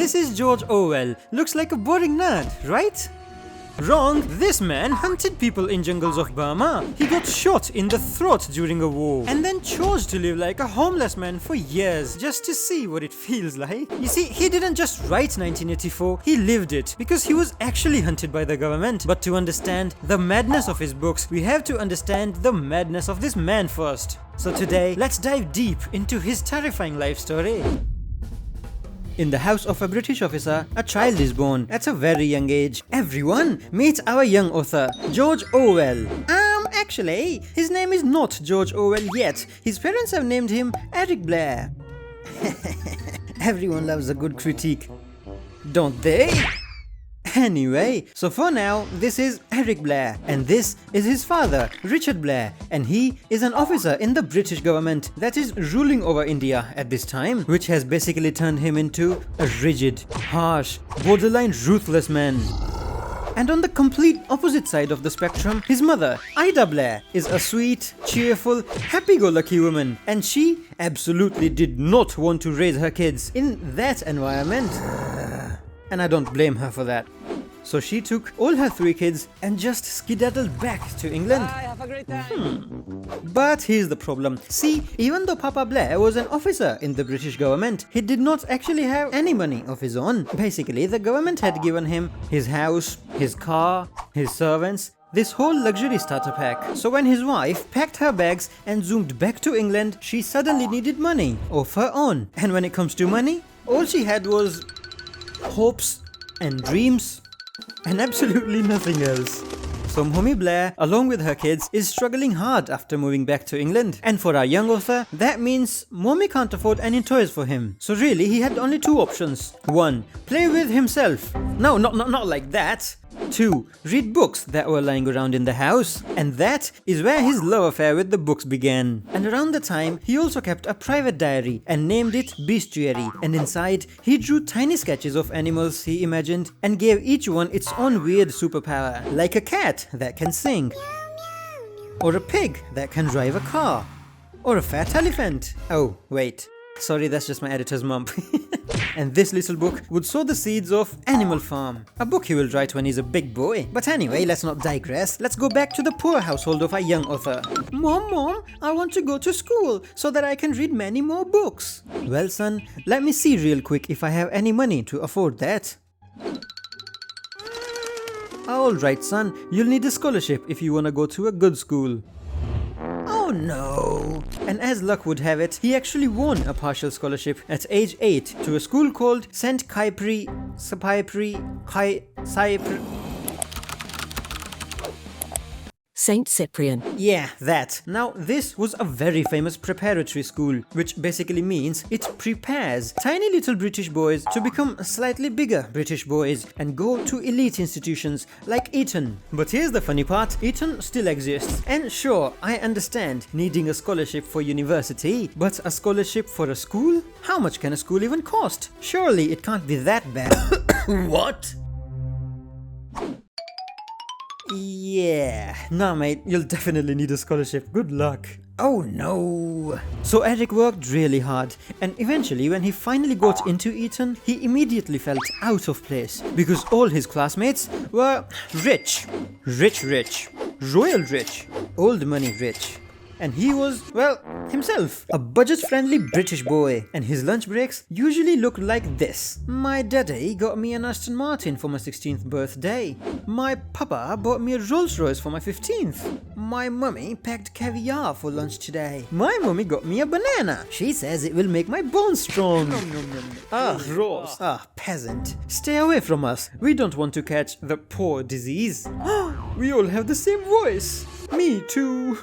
This is George Orwell. Looks like a boring nerd, right? Wrong. This man hunted people in jungles of Burma. He got shot in the throat during a war and then chose to live like a homeless man for years just to see what it feels like. You see, he didn't just write 1984, he lived it because he was actually hunted by the government. But to understand the madness of his books, we have to understand the madness of this man first. So today, let's dive deep into his terrifying life story. In the house of a British officer, a child is born at a very young age. Everyone, meet our young author, George Orwell. Actually, his name is not George Orwell yet. His parents have named him Eric Blair. Everyone loves a good critique, don't they? Anyway, so for now, this is Eric Blair, and this is his father, Richard Blair, and he is an officer in the British government that is ruling over India at this time, which has basically turned him into a rigid, harsh, borderline ruthless man. And on the complete opposite side of the spectrum, his mother, Ida Blair, is a sweet, cheerful, happy-go-lucky woman, and she absolutely did not want to raise her kids in that environment. And I don't blame her for that. So she took all her 3 kids and just skedaddled back to England. Bye, have a great time. But here's the problem. See, even though Papa Blair was an officer in the British government, he did not actually have any money of his own. Basically, the government had given him his house, his car, his servants, this whole luxury starter pack. So when his wife packed her bags and zoomed back to England, she suddenly needed money of her own. And when it comes to money, all she had was hopes and dreams and absolutely nothing else. So Mommy Blair, along with her kids, is struggling hard after moving back to England. And for our young author, that means Mommy can't afford any toys for him. So really, he had only 2 options. 1. Play with himself. No, not like that. 2. Read books that were lying around in the house. And that is where his love affair with the books began. And around the time, he also kept a private diary and named it Bestiary. And inside, he drew tiny sketches of animals he imagined and gave each one its own weird superpower. Like a cat that can sing. Or a pig that can drive a car. Or a fat elephant. Oh, wait. Sorry, that's just my editor's mum. And this little book would sow the seeds of Animal Farm, a book he will write when he's a big boy. But anyway, let's not digress. Let's go back to the poor household of our young author. Mom, I want to go to school so that I can read many more books. Well, son, let me see real quick if I have any money to afford that. Alright, son, you'll need a scholarship if you want to go to a good school. Oh no! And as luck would have it, he actually won a partial scholarship at age 8 to a school called St. Saint Cyprian. Yeah, that. Now, this was a very famous preparatory school, which basically means it prepares tiny little British boys to become slightly bigger British boys and go to elite institutions like Eton. But here's the funny part, Eton still exists. And sure, I understand needing a scholarship for university, but a scholarship for a school? How much can a school even cost? Surely it can't be that bad. What? Yeah, nah mate, you'll definitely need a scholarship, good luck. Oh no. So Eric worked really hard, and eventually when he finally got into Eton, he immediately felt out of place because all his classmates were rich, royal rich, old money rich. And he was, well, himself, a budget-friendly British boy. And his lunch breaks usually looked like this. My daddy got me an Aston Martin for my 16th birthday. My papa bought me a Rolls Royce for my 15th. My mummy packed caviar for lunch today. My mummy got me a banana. She says it will make my bones strong. Gross. Peasant. Stay away from us. We don't want to catch the poor disease. We all have the same voice. Me too.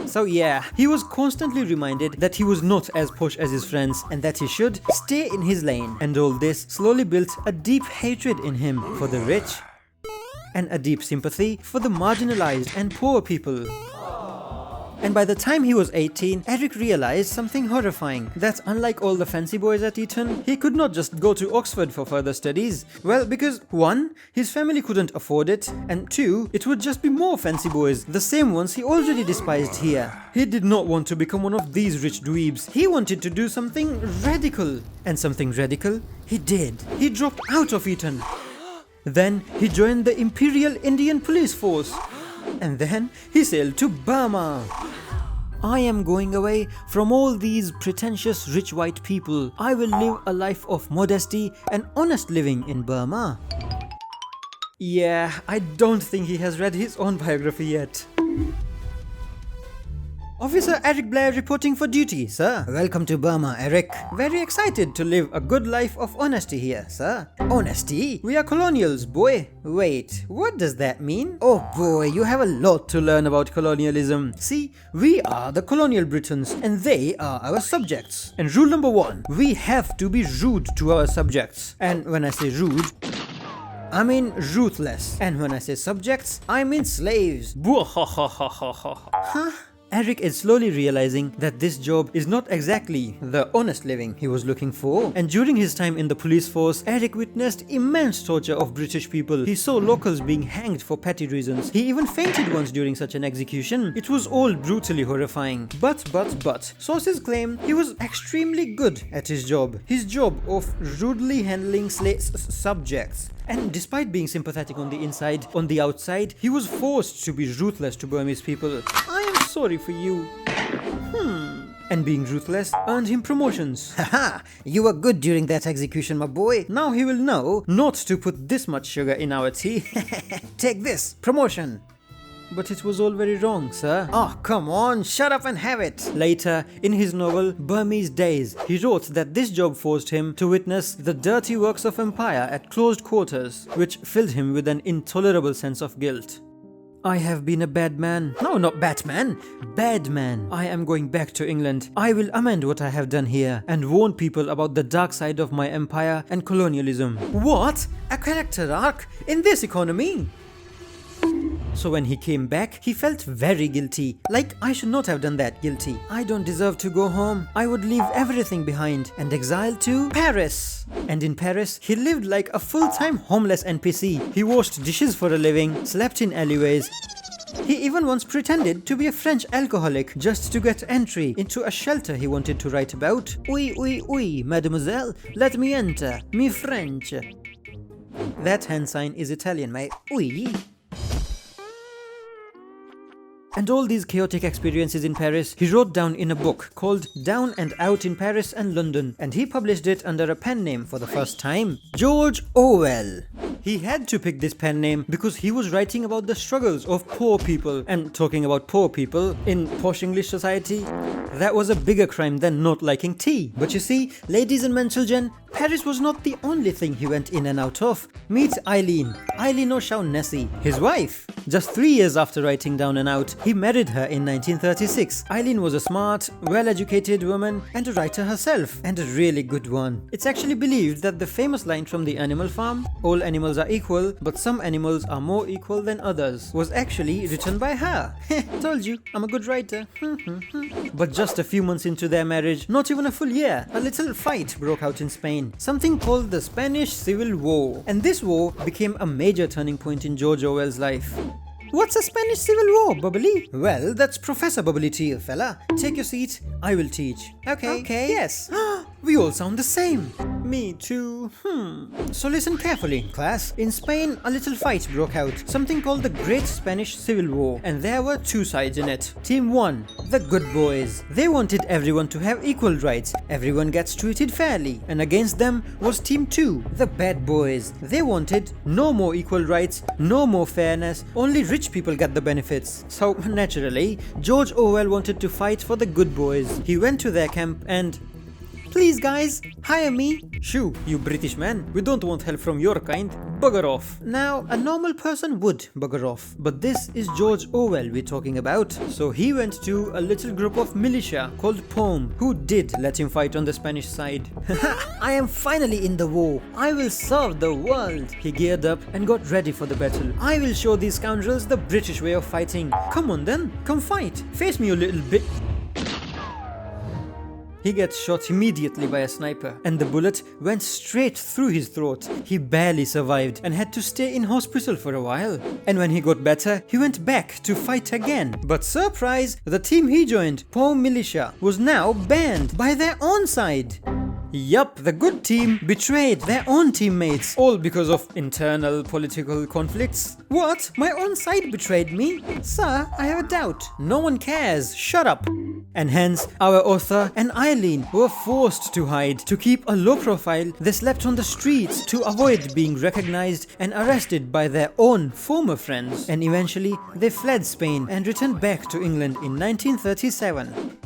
So yeah, he was constantly reminded that he was not as posh as his friends and that he should stay in his lane. And all this slowly built a deep hatred in him for the rich and a deep sympathy for the marginalized and poor people. And by the time he was 18, Eric realized something horrifying, that unlike all the fancy boys at Eton, he could not just go to Oxford for further studies. Well, because 1, his family couldn't afford it, and 2, it would just be more fancy boys, the same ones he already despised here. He did not want to become one of these rich dweebs. He wanted to do something radical. And something radical He did. He dropped out of Eton. Then he joined the Imperial Indian Police Force. And then he sailed to Burma. I am going away from all these pretentious rich white people. I will live a life of modesty and honest living in Burma. Yeah, I don't think he has read his own biography yet. Officer Eric Blair reporting for duty, sir. Welcome to Burma, Eric. Very excited to live a good life of honesty here, sir. Honesty? We are colonials, boy. Wait, what does that mean? Oh boy, you have a lot to learn about colonialism. See, we are the colonial Britons and they are our subjects. And rule number 1, we have to be rude to our subjects. And when I say rude, I mean ruthless. And when I say subjects, I mean slaves. Huh? Eric is slowly realizing that this job is not exactly the honest living he was looking for. And during his time in the police force, Eric witnessed immense torture of British people. He saw locals being hanged for petty reasons. He even fainted once during such an execution. It was all brutally horrifying. But, sources claim he was extremely good at his job. His job of rudely handling subjects. And despite being sympathetic on the inside, on the outside, he was forced to be ruthless to Burmese people. I am sorry for you. And being ruthless earned him promotions. Haha, you were good during that execution, my boy. Now he will know not to put this much sugar in our tea. Take this, promotion. But it was all very wrong, sir. Oh, come on, shut up and have it. Later, in his novel Burmese Days, he wrote that this job forced him to witness the dirty works of empire at closed quarters, which filled him with an intolerable sense of guilt. I have been a bad man. No, not Batman. Bad man. I am going back to England. I will amend what I have done here and warn people about the dark side of my empire and colonialism. What? A character arc? In this economy? So when he came back, he felt very guilty. Like, I should not have done that. Guilty. I don't deserve to go home. I would leave everything behind and exile to Paris. And in Paris, he lived like a full-time homeless NPC. He washed dishes for a living, slept in alleyways. He even once pretended to be a French alcoholic just to get entry into a shelter he wanted to write about. Oui, mademoiselle, let me enter. Me French. That hand sign is Italian, mate. Oui. And all these chaotic experiences in Paris, he wrote down in a book called Down and Out in Paris and London, and he published it under a pen name for the first time, George Orwell. He had to pick this pen name because he was writing about the struggles of poor people, and talking about poor people in posh English society, that was a bigger crime than not liking tea. But you see, ladies and children, Paris was not the only thing he went in and out of. Meet Eileen O'Shaughnessy, his wife. Just 3 years after writing Down and Out, he married her in 1936. Eileen was a smart, well-educated woman and a writer herself, and a really good one. It's actually believed that the famous line from the Animal Farm, all animals are equal, but some animals are more equal than others, was actually written by her. Told you, I'm a good writer. But just a few months into their marriage, not even a full year, a little fight broke out in Spain, something called the Spanish Civil War. And this war became a major turning point in George Orwell's life. What's a Spanish Civil War, Bubbly? Well, that's Professor Bubbly to you, fella. Take your seat, I will teach. Okay. Yes. We all sound the same. Me too. So listen carefully, class. In Spain, a little fight broke out, something called the Great Spanish Civil War, and there were two sides in it. Team 1, the good boys. They wanted everyone to have equal rights, everyone gets treated fairly, and against them was Team 2, the bad boys. They wanted no more equal rights, no more fairness, only rich people get the benefits. So naturally, George Orwell wanted to fight for the good boys. He went to their camp and... Please guys, hire me. Shoo, you British man, we don't want help from your kind. Bugger off. Now, a normal person would bugger off, but this is George Orwell we're talking about. So he went to a little group of militia called POM, who did let him fight on the Spanish side. I am finally in the war. I will serve the world. He geared up and got ready for the battle. I will show these scoundrels the British way of fighting. Come on then, come fight. Face me, you little bit. He gets shot immediately by a sniper, and the bullet went straight through his throat. He barely survived and had to stay in hospital for a while. And when he got better, he went back to fight again. But surprise, the team he joined, POM Militia, was now banned by their own side. Yup, the good team betrayed their own teammates, all because of internal political conflicts. What? My own side betrayed me? Sir, I have a doubt. No one cares. Shut up. And hence, our author and Eileen were forced to hide. To keep a low profile, they slept on the streets to avoid being recognized and arrested by their own former friends. And eventually, they fled Spain and returned back to England in 1937.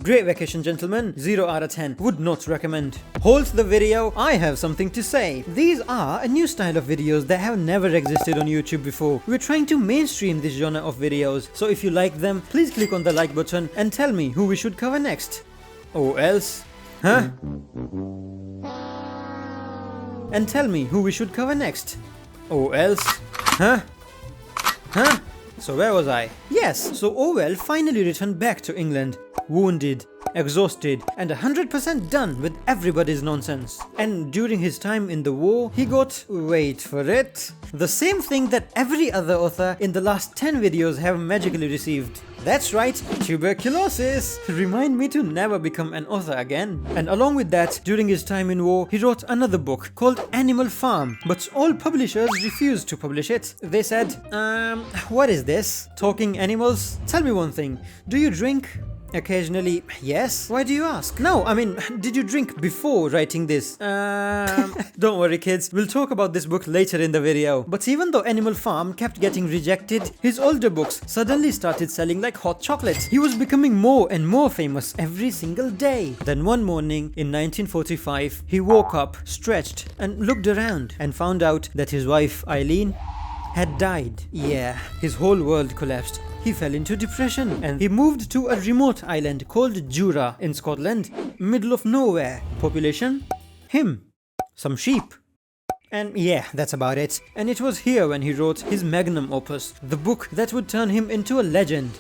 Great vacation, gentlemen. 0 out of 10. Would not recommend. Hold the video. I have something to say. These are a new style of videos that have never existed on YouTube before. We're trying to mainstream this genre of videos. So if you like them, please click on the like button and tell me who we should cover next. Or else. Huh? And tell me who we should cover next. Or else. Huh? Huh? So where was I? Yes, so Orwell finally returned back to England, wounded, exhausted, and 100% done with everybody's nonsense. And during his time in the war, he got, wait for it, the same thing that every other author in the last 10 videos have magically received. That's right, tuberculosis! Remind me to never become an author again. And along with that, during his time in war, he wrote another book called Animal Farm, but all publishers refused to publish it. They said, what is this? Talking animals? Tell me one thing, do you drink? Occasionally, yes. Why do you ask? No, I mean, did you drink before writing this? Don't worry kids, we'll talk about this book later in the video. But even though Animal Farm kept getting rejected, his older books suddenly started selling like hot chocolate. He was becoming more and more famous every single day. Then one morning in 1945, he woke up, stretched, and looked around and found out that his wife, Eileen, had died. Yeah, his whole world collapsed. He fell into depression and he moved to a remote island called Jura in Scotland, middle of nowhere. Population? Him. Some sheep. And yeah, that's about it. And it was here when he wrote his magnum opus, the book that would turn him into a legend.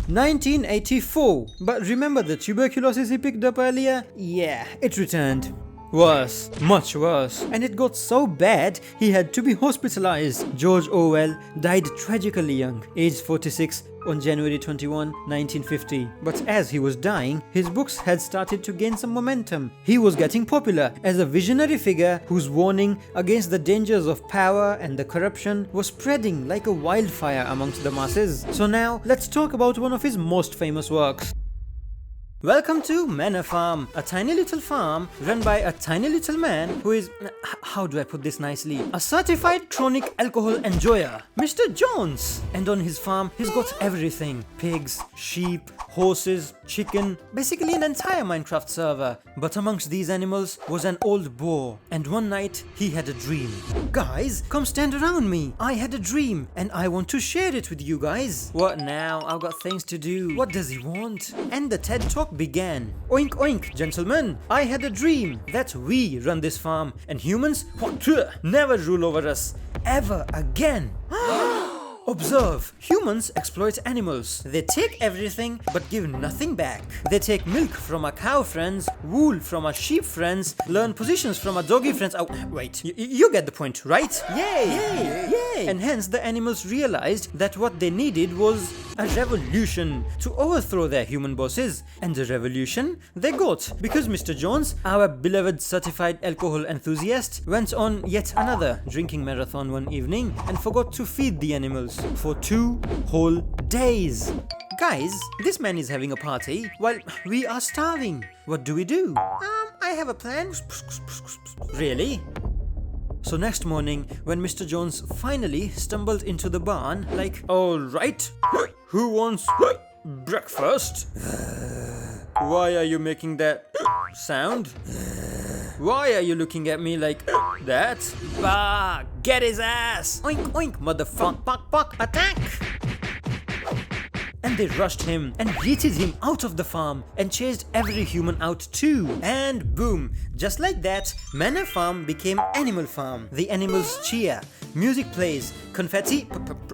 1984. But remember the tuberculosis he picked up earlier? Yeah, it returned. Worse, much worse. And it got so bad, he had to be hospitalized. George Orwell died tragically young, aged 46 on January 21, 1950. But as he was dying, his books had started to gain some momentum. He was getting popular as a visionary figure whose warning against the dangers of power and the corruption was spreading like a wildfire amongst the masses. So now, let's talk about one of his most famous works. Welcome to Manor Farm, a tiny little farm run by a tiny little man who is, how do I put this nicely, a certified chronic alcohol enjoyer, Mr. Jones. And on his farm, he's got everything, pigs, sheep, horses, chicken, basically an entire Minecraft server. But amongst these animals was an old boar, and one night he had a dream. Guys, come stand around me. I had a dream, and I want to share it with you guys. What now? I've got things to do. What does he want? And the TED Talk began. Oink oink, gentlemen. I had a dream that we run this farm, and humans never rule over us. Ever again. Observe, humans exploit animals. They take everything but give nothing back. They take milk from our cow friends, wool from our sheep friends, learn positions from our doggy friends. Oh, wait, you get the point, right? Yay! Yay! Yay! And hence the animals realized that what they needed was a revolution to overthrow their human bosses. And the revolution they got because Mr. Jones, our beloved certified alcohol enthusiast, went on yet another drinking marathon one evening and forgot to feed the animals for 2 whole days. Guys, this man is having a party while we are starving. What do we do? I have a plan. Really? So next morning, when Mr. Jones finally stumbled into the barn, like, alright, who wants breakfast? Why are you making that sound? Why are you looking at me like that? Bah! Get his ass! Oink oink, motherfucker! Attack! And they rushed him and yeeted him out of the farm and chased every human out too. And boom! Just like that, Manor Farm became Animal Farm. The animals cheer, music plays, confetti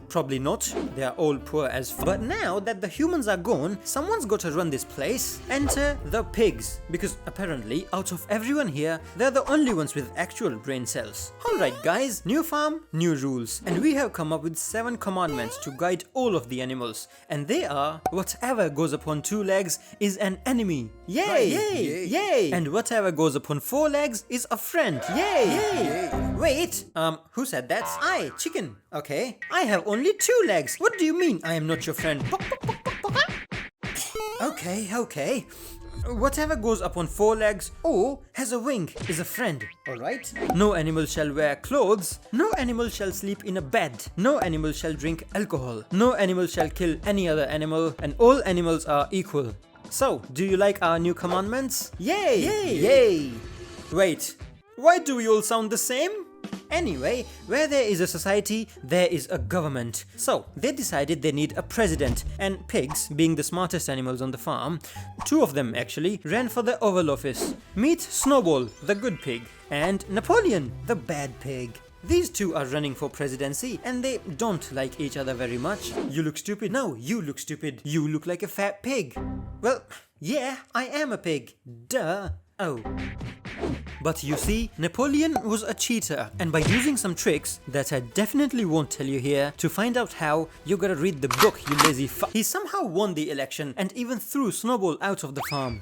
Probably not. They are all poor as f. But now that the humans are gone, someone's got to run this place. Enter the pigs. Because apparently, out of everyone here, they're the only ones with actual brain cells. Alright guys, new farm, new rules. And we have come up with 7 commandments to guide all of the animals. And they are, whatever goes upon 2 legs is an enemy. Yay! Yay! Yay! And whatever goes upon 4 legs is a friend. Yay! Yay! Wait, who said that? I, chicken. Okay. I have only 2 legs. What do you mean I am not your friend? Okay. Whatever goes upon 4 legs or has a wing is a friend, alright? No animal shall wear clothes, no animal shall sleep in a bed, no animal shall drink alcohol, no animal shall kill any other animal, and all animals are equal. So, do you like our new commandments? Yay! Yay! Yay! Wait, why do we all sound the same? Anyway, where there is a society, there is a government. So, they decided they need a president, and pigs, being the smartest animals on the farm, 2 of them actually, ran for the Oval Office. Meet Snowball, the good pig, and Napoleon, the bad pig. These 2 are running for presidency and they don't like each other very much. You look stupid. No, you look stupid. You look like a fat pig. Well, yeah, I am a pig. Duh. Oh. But you see, Napoleon was a cheater, and by using some tricks that I definitely won't tell you here, to find out how, you gotta read the book, you lazy fuck. He somehow won the election and even threw Snowball out of the farm.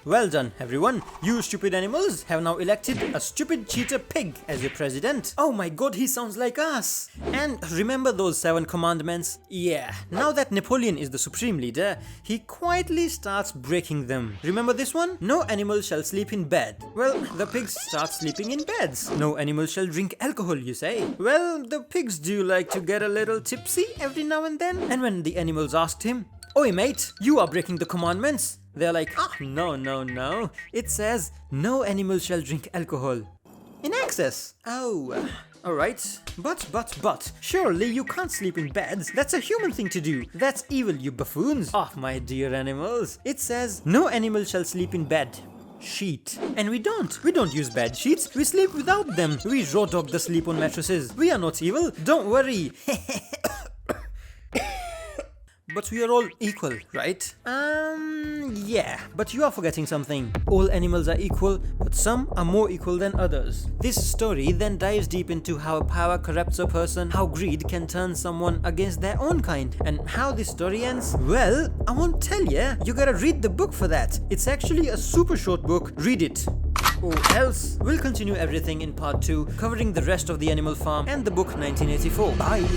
Well done, everyone. You stupid animals have now elected a stupid cheater pig as your president. Oh my god, he sounds like us. And remember those 7 commandments? Yeah, now that Napoleon is the supreme leader, he quietly starts breaking them. Remember this one? No animal shall sleep in bed. Well, the pigs start sleeping in beds. No animal shall drink alcohol, you say? Well, the pigs do like to get a little tipsy every now and then. And when the animals asked him, "Oi mate, you are breaking the commandments," they're like, no. It says, no animal shall drink alcohol. In excess. Oh, alright. But, surely you can't sleep in beds. That's a human thing to do. That's evil, you buffoons. Oh, my dear animals. It says, no animal shall sleep in bed. Sheet. And we don't use bed sheets. We sleep without them. We raw dog the sleep on mattresses. We are not evil. Don't worry. But we are all equal, right? Yeah, but you are forgetting something. All animals are equal, but some are more equal than others. This story then dives deep into how power corrupts a person, how greed can turn someone against their own kind, and how this story ends. Well, I won't tell ya. You gotta read the book for that. It's actually a super short book. Read it. Or else, we'll continue everything in part 2, covering the rest of the Animal Farm and the book 1984. Bye!